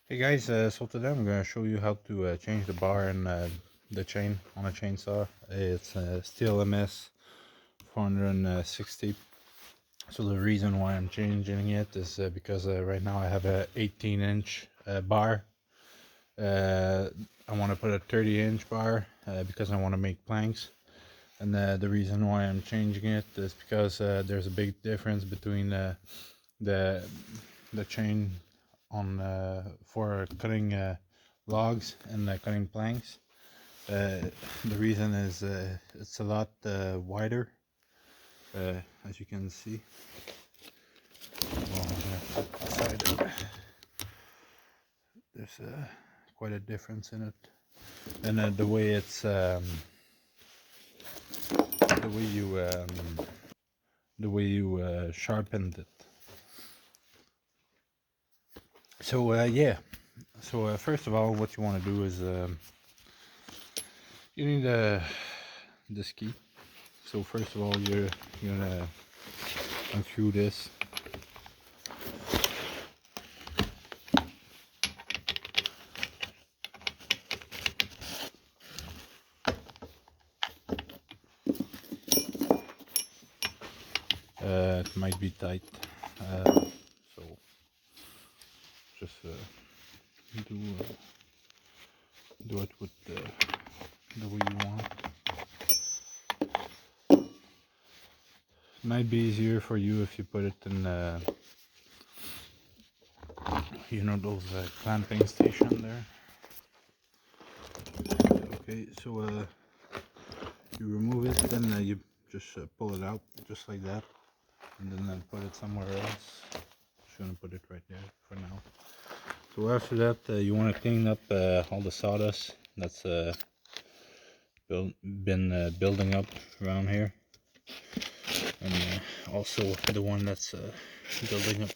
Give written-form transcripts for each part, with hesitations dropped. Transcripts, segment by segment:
Hey guys, so today I'm going to show you how to change the bar and the chain on a chainsaw. It's stihl MS 460. So the reason why I'm changing it is because right now I have a 18-inch bar. Uh, I want to put a 30-inch bar because I want to make planks. And the reason why I'm changing it is because there's a big difference between the the chain on for cutting logs and cutting planks. The reason is it's a lot wider, as you can see. Well, there's quite a difference in it, and the way it's the way you sharpened it. So yeah. So first of all, what you want to do is you need this key. So first of all, you're gonna unscrew this. It might be tight, so just do do it with the way you want. Might be easier for you if you put it in those clamping station there. Okay, so you remove it, then you just pull it out just like that, and then put it somewhere else. Just gonna put it right there for now. So after that, you want to clean up all the sawdust that's been building up around here, and also the one that's building up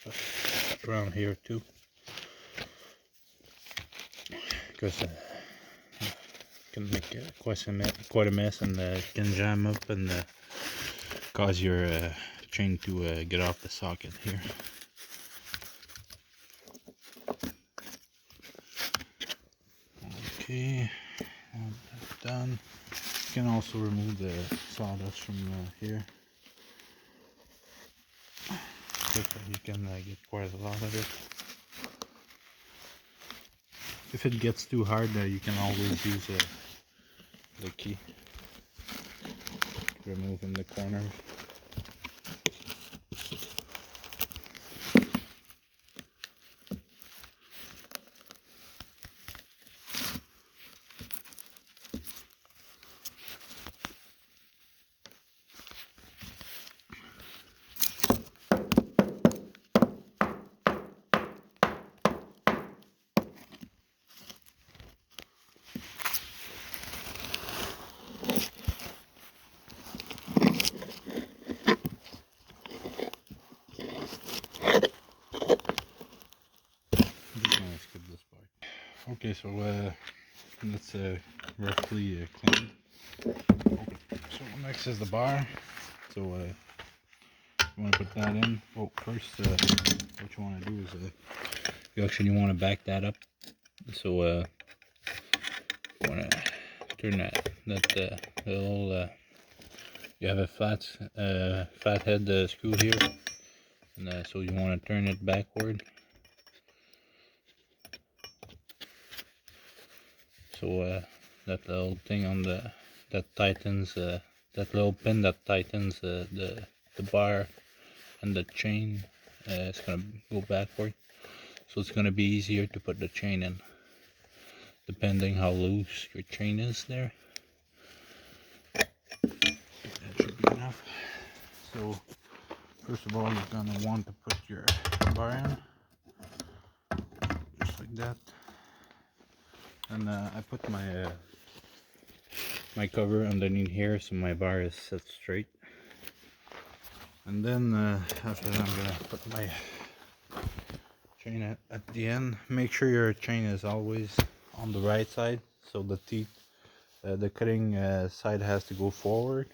around here too, because it can make quite a mess, and can jam up and cause your chain to get off the socket here. Okay, that's done. You can also remove the sawdust from here, because you can get quite a lot of it. If it gets too hard, you can always use the key to remove in the corners. I'm just gonna skip this part. Okay, so that's roughly cleaned. So next is the bar. So you want to put that in. Oh, first, what you want to do is you actually want to back that up. So you want to turn that little. You have a flat head screw here, and so you want to turn it backward. So that little thing on that tightens that little pin that tightens the bar and the chain, it's gonna go backward, so it's gonna be easier to put the chain in depending how loose your chain is there. That should be enough. So first of all, you're gonna want to put your bar in just like that, and I put my cover underneath here so my bar is set straight. And then after that, I'm gonna put my chain at the end. Make sure your chain is always on the right side, so the teeth, the cutting side has to go forward.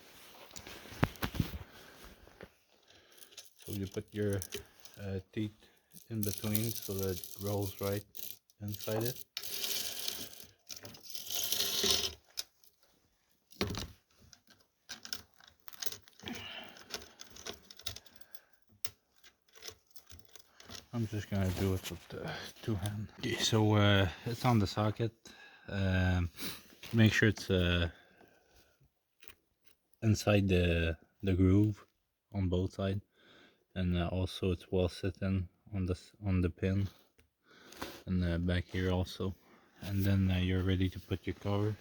So you put your teeth in between so that it rolls right inside it. I'm just gonna do it with the two hands. Okay, so it's on the socket. Make sure it's inside the groove on both sides, and also it's well sitting on the pin, and back here also. And then you're ready to put your cover.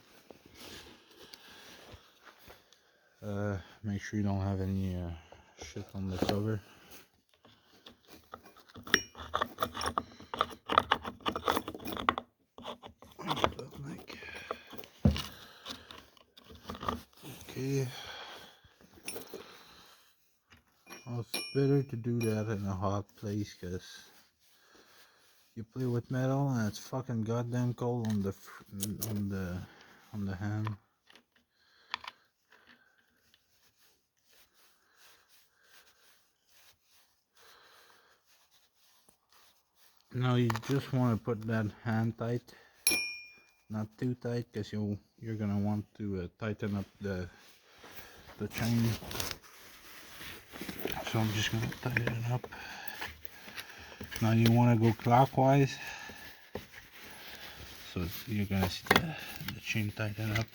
Make sure you don't have any shit on the cover. Okay. Well, it's better to do that in a hot place, because you play with metal and it's fucking goddamn cold on the hand. Now you just want to put that hand tight, not too tight, because you're gonna want to tighten up the chain. So I'm just gonna tighten it up. Now you want to go clockwise, so you're gonna see the chain tighten up.